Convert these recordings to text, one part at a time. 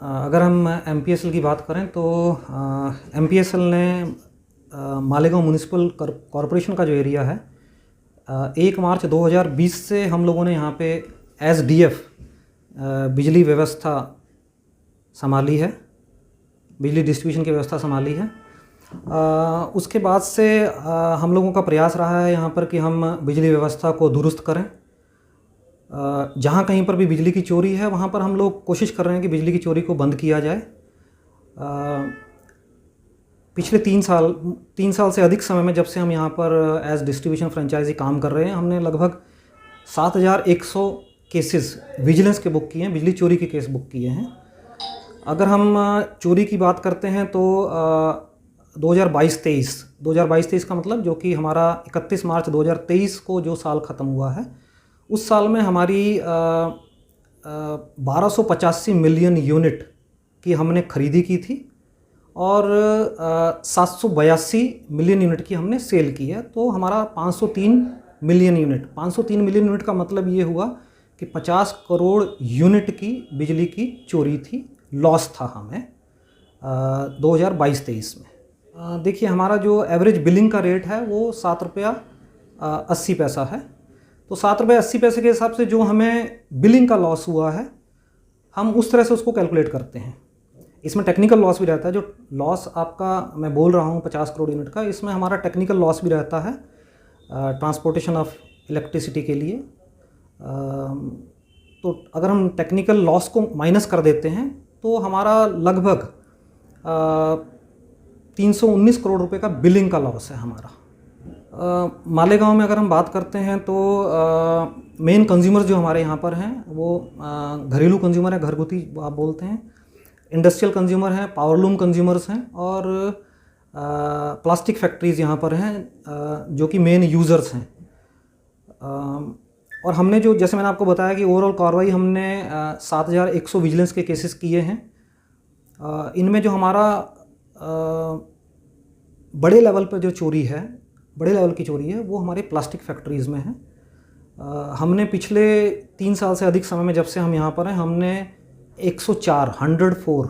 अगर हम एमपीएसएल की बात करें तो एमपीएसएल ने मालेगांव म्यूनिसिपल कॉरपोरेशन का जो एरिया है 1 मार्च 2020 से हम लोगों ने यहाँ पे एसडीएफ बिजली व्यवस्था संभाली है, बिजली डिस्ट्रीब्यूशन की व्यवस्था संभाली है। उसके बाद से हम लोगों का प्रयास रहा है यहाँ पर कि हम बिजली व्यवस्था को दुरुस्त करें। जहाँ कहीं पर भी बिजली की चोरी है वहाँ पर हम लोग कोशिश कर रहे हैं कि बिजली की चोरी को बंद किया जाए। पिछले 3 साल से अधिक समय में जब से हम यहाँ पर एज डिस्ट्रीब्यूशन फ्रेंचाइजी काम कर रहे हैं, हमने लगभग 7100 केसेस विजिलेंस के बुक किए हैं, बिजली चोरी के केस बुक किए हैं। अगर हम चोरी की बात करते हैं तो 2022-23 का मतलब जो कि हमारा 31 मार्च 2023 को जो साल ख़त्म हुआ है, उस साल में हमारी 1285 मिलियन यूनिट की हमने खरीदी की थी और 782 मिलियन यूनिट की हमने सेल की है। तो हमारा 503 मिलियन यूनिट का मतलब ये हुआ कि 50 करोड़ यूनिट की बिजली की चोरी थी, लॉस था हमें 2022-23 में। देखिए, हमारा जो एवरेज बिलिंग का रेट है वो 7 रुपया 80 पैसा है। तो 7 रुपये 80 पैसे के हिसाब से जो हमें बिलिंग का लॉस हुआ है, हम उस तरह से उसको कैलकुलेट करते हैं। इसमें टेक्निकल लॉस भी रहता है। जो लॉस आपका मैं बोल रहा हूँ 50 करोड़ यूनिट का, इसमें हमारा टेक्निकल लॉस भी रहता है ट्रांसपोर्टेशन ऑफ इलेक्ट्रिसिटी के लिए। तो अगर हम टेक्निकल लॉस को माइनस कर देते हैं तो हमारा लगभग 319 करोड़ रुपए का बिलिंग का लॉस है हमारा। मालेगांव में अगर हम बात करते हैं तो मेन कंज्यूमर जो हमारे यहाँ पर हैं वो घरेलू कंज्यूमर है, घरगुती आप बोलते हैं, इंडस्ट्रियल कंज्यूमर हैं, पावरलूम कंज्यूमर्स हैं और प्लास्टिक फैक्ट्रीज़ यहाँ पर हैं जो कि मेन यूज़र्स हैं। और हमने जो, जैसे मैंने आपको बताया कि ओवरऑल कार्रवाई हमने 7100 विजिलेंस के केसेस किए हैं। इनमें जो हमारा बड़े लेवल पर जो चोरी है, बड़े लेवल की चोरी है, वो हमारे प्लास्टिक फैक्ट्रीज़ में है। हमने पिछले 3 साल से अधिक समय में जब से हम यहाँ पर हैं, हमने 104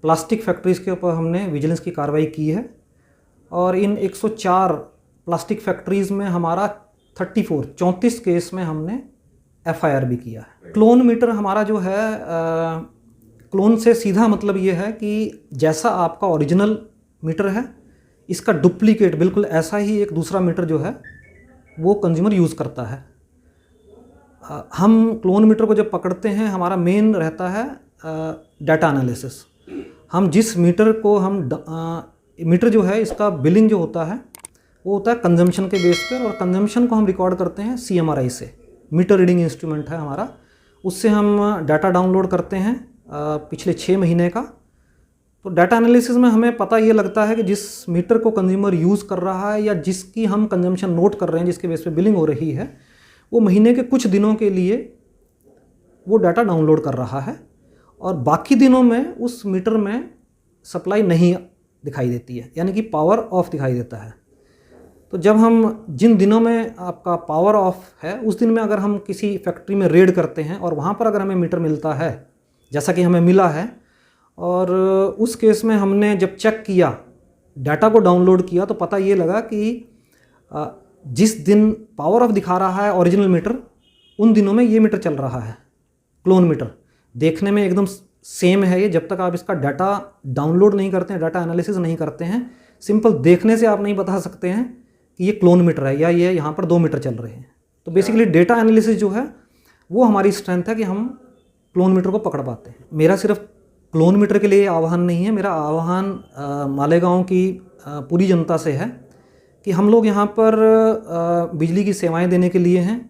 प्लास्टिक फैक्ट्रीज़ के ऊपर हमने विजिलेंस की कार्रवाई की है और इन 104 प्लास्टिक फैक्ट्रीज़ में हमारा 34 केस में हमने एफआईआर भी किया है। क्लोन मीटर हमारा जो है, क्लोन से सीधा मतलब ये है कि जैसा आपका ओरिजिनल मीटर है, इसका डुप्लीकेट बिल्कुल ऐसा ही एक दूसरा मीटर जो है वो कंज्यूमर यूज़ करता है। हम क्लोन मीटर को जब पकड़ते हैं, हमारा मेन रहता है डाटा एनालिसिस। हम जिस मीटर को मीटर जो है, इसका बिलिंग जो होता है वो होता है कंजम्पशन के बेस पर, और कंजम्पशन को हम रिकॉर्ड करते हैं CMRI से, मीटर रीडिंग इंस्ट्रूमेंट है हमारा। उससे हम डाटा डाउनलोड करते हैं पिछले 6 महीने का। तो डाटा एनालिसिस में हमें पता ये लगता है कि जिस मीटर को कंज्यूमर यूज़ कर रहा है या जिसकी हम कंजम्पशन नोट कर रहे हैं, जिसके बेस पे बिलिंग हो रही है, वो महीने के कुछ दिनों के लिए वो डाटा डाउनलोड कर रहा है और बाकी दिनों में उस मीटर में सप्लाई नहीं दिखाई देती है, यानी कि पावर ऑफ दिखाई देता है। तो जब हम जिन दिनों में आपका पावर ऑफ है, उस दिन में अगर हम किसी फैक्ट्री में रेड करते हैं और वहाँ पर अगर हमें मीटर मिलता है, जैसा कि हमें मिला है, और उस केस में हमने जब चेक किया, डाटा को डाउनलोड किया, तो पता ये लगा कि जिस दिन पावर ऑफ दिखा रहा है ओरिजिनल मीटर, उन दिनों में ये मीटर चल रहा है, क्लोन मीटर। देखने में एकदम सेम है ये, जब तक आप इसका डाटा डाउनलोड नहीं करते हैं, डाटा एनालिसिस नहीं करते हैं, सिंपल देखने से आप नहीं बता सकते हैं कि ये क्लोन मीटर है या ये यहाँ पर 2 मीटर चल रहे हैं। तो बेसिकली डेटा एनालिसिस जो है वो हमारी स्ट्रेंथ है कि हम क्लोन मीटर को पकड़ पाते हैं। मेरा सिर्फ क्लोन मीटर के लिए आह्वान नहीं है, मेरा आह्वान मालेगांव की पूरी जनता से है कि हम लोग यहाँ पर बिजली की सेवाएं देने के लिए हैं।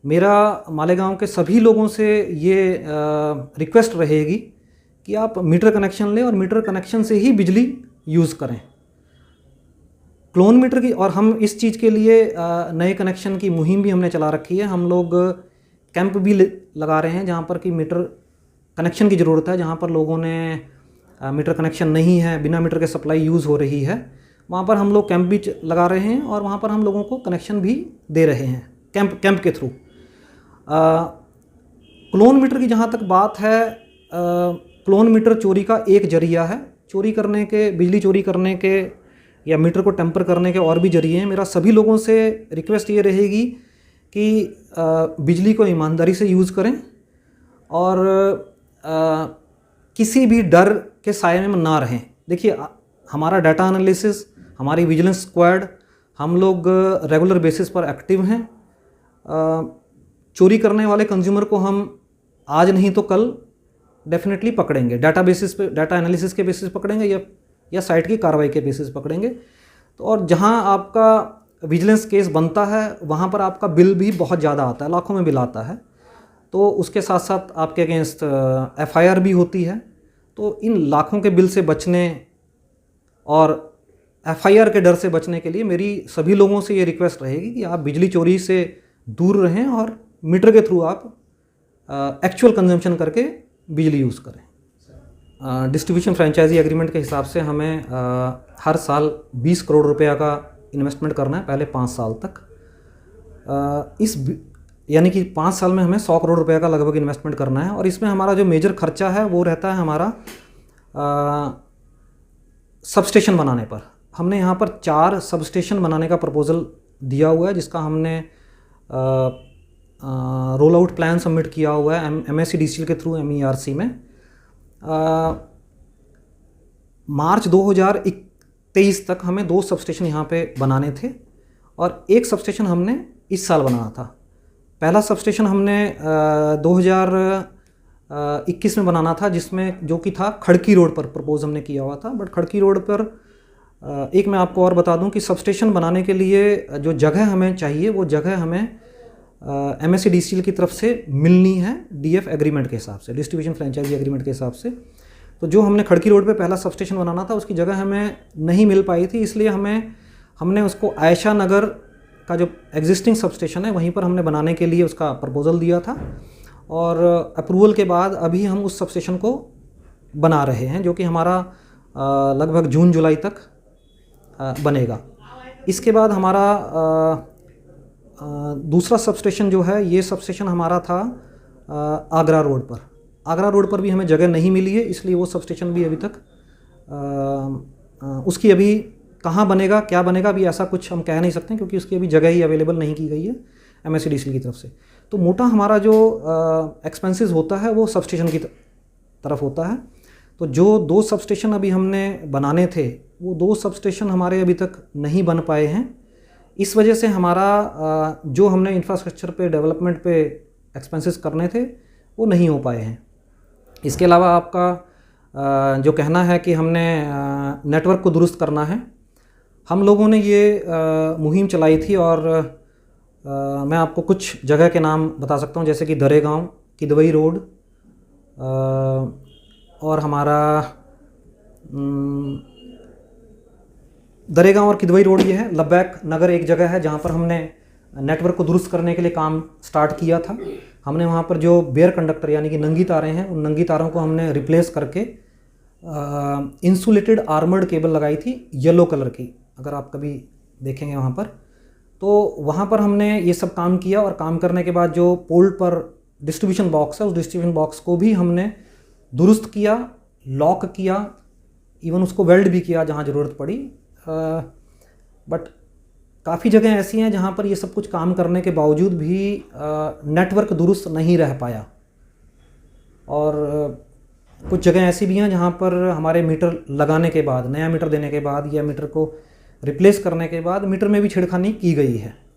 मेरा मालेगांव के सभी लोगों से ये रिक्वेस्ट रहेगी कि आप मीटर कनेक्शन लें और मीटर कनेक्शन से ही बिजली यूज़ करें। क्लोन मीटर की, और हम इस चीज़ के लिए नए कनेक्शन की मुहिम भी हमने चला रखी है। हम लोग कैंप भी लगा रहे हैं जहाँ पर कि मीटर कनेक्शन की ज़रूरत है, जहाँ पर लोगों ने मीटर कनेक्शन नहीं है, बिना मीटर के सप्लाई यूज़ हो रही है, वहाँ पर हम लोग कैंप भी लगा रहे हैं और वहाँ पर हम लोगों को कनेक्शन भी दे रहे हैं कैंप के थ्रू। क्लोन मीटर की जहाँ तक बात है, क्लोन मीटर चोरी का एक जरिया है। चोरी करने के, बिजली चोरी करने के या मीटर को टेम्पर करने के और भी जरिए हैं। मेरा सभी लोगों से रिक्वेस्ट ये रहेगी कि बिजली को ईमानदारी से यूज़ करें और किसी भी डर के साए में ना रहें। देखिए, हमारा डाटा एनालिसिस, हमारी विजिलेंस स्क्वाड, हम लोग रेगुलर बेसिस पर एक्टिव हैं। चोरी करने वाले कंज्यूमर को हम आज नहीं तो कल डेफिनेटली पकड़ेंगे। डाटा बेसिस पे, डाटा एनालिसिस के बेसिस पकड़ेंगे या साइट की कार्रवाई के बेसिस पकड़ेंगे। तो और जहां आपका विजिलेंस केस बनता है वहां पर आपका बिल भी बहुत ज़्यादा आता है, लाखों में बिल आता है। तो उसके साथ साथ आपके अगेंस्ट एफआईआर भी होती है। तो इन लाखों के बिल से बचने और एफआईआर के डर से बचने के लिए मेरी सभी लोगों से ये रिक्वेस्ट रहेगी कि आप बिजली चोरी से दूर रहें और मीटर के थ्रू आप एक्चुअल कंजम्पशन करके बिजली यूज़ करें। डिस्ट्रीब्यूशन फ्रेंचाइजी एग्रीमेंट के हिसाब से हमें हर साल 20 करोड़ रुपया का इन्वेस्टमेंट करना है पहले 5 साल तक। यानी कि 5 साल में हमें 100 करोड़ रुपया का लगभग इन्वेस्टमेंट करना है। और इसमें हमारा जो मेजर खर्चा है वो रहता है हमारा सबस्टेशन बनाने पर। हमने यहाँ पर 4 सबस्टेशन बनाने का प्रपोज़ल दिया हुआ है, जिसका हमने रोल आउट प्लान सबमिट किया हुआ है MSEDCL के थ्रू MERC में। मार्च 2023 तक हमें 2 सबस्टेशन यहाँ पे बनाने थे और 1 सबस्टेशन हमने इस साल बनाना था। पहला सबस्टेशन हमने 2021 में बनाना था, जिसमें जो कि था खड़की रोड पर प्रपोज हमने किया हुआ था। बट खड़की रोड पर एक मैं आपको और बता दूं कि सबस्टेशन बनाने के लिए जो जगह हमें चाहिए वो जगह हमें MSEDCL की तरफ से मिलनी है DF एग्रीमेंट के हिसाब से, डिस्ट्रीब्यूशन फ्रेंचाइजी एग्रीमेंट के हिसाब से। तो जो हमने खड़की रोड पे पहला सबस्टेशन बनाना था उसकी जगह हमें नहीं मिल पाई थी, इसलिए हमने उसको आयशा नगर का जो एग्जिस्टिंग सबस्टेशन है वहीं पर हमने बनाने के लिए उसका प्रपोज़ल दिया था। और अप्रूवल के बाद अभी हम उस सबस्टेशन को बना रहे हैं, जो कि हमारा लगभग जून जुलाई तक बनेगा। इसके बाद हमारा दूसरा सबस्टेशन जो है, ये सबस्टेशन हमारा था आगरा रोड पर। आगरा रोड पर भी हमें जगह नहीं मिली है, इसलिए वो सबस्टेशन भी अभी तक उसकी अभी कहाँ बनेगा, क्या बनेगा, अभी ऐसा कुछ हम कह नहीं सकते क्योंकि उसकी अभी जगह ही अवेलेबल नहीं की गई है MSEDCL की तरफ से। तो मोटा हमारा जो एक्सपेंसेस होता है वो सबस्टेशन की तरफ होता है। तो जो 2 सबस्टेशन अभी हमने बनाने थे वो 2 सबस्टेशन हमारे अभी तक नहीं बन पाए हैं। इस वजह से हमारा जो हमने इंफ्रास्ट्रक्चर पे, डेवलपमेंट पे एक्सपेंसेस करने थे वो नहीं हो पाए हैं। इसके अलावा आपका जो कहना है कि हमने नेटवर्क को दुरुस्त करना है, हम लोगों ने ये मुहिम चलाई थी और मैं आपको कुछ जगह के नाम बता सकता हूँ, जैसे कि दरेगांव, किदवई रोड और हमारा दरेगांव और किदवई रोड ये है। लब्बैक नगर एक जगह है जहाँ पर हमने नेटवर्क को दुरुस्त करने के लिए काम स्टार्ट किया था। हमने वहाँ पर जो बेयर कंडक्टर यानी कि नंगी तारें हैं, उन नंगी तारों को हमने रिप्लेस करके इंसुलेटेड आर्मर्ड केबल लगाई थी येलो कलर की, अगर आप कभी देखेंगे वहाँ पर। तो वहाँ पर हमने ये सब काम किया और काम करने के बाद जो पोल पर डिस्ट्रीब्यूशन बॉक्स है उस डिस्ट्रीब्यूशन बॉक्स को भी हमने दुरुस्त किया, लॉक किया, इवन उसको वेल्ड भी किया जहाँ ज़रूरत पड़ी। बट काफ़ी जगह ऐसी हैं जहाँ पर ये सब कुछ काम करने के बावजूद भी नेटवर्क दुरुस्त नहीं रह पाया। और कुछ जगह ऐसी भी हैं जहाँ पर हमारे मीटर लगाने के बाद, नया मीटर देने के बाद या मीटर को रिप्लेस करने के बाद मीटर में भी छेड़खानी की गई है।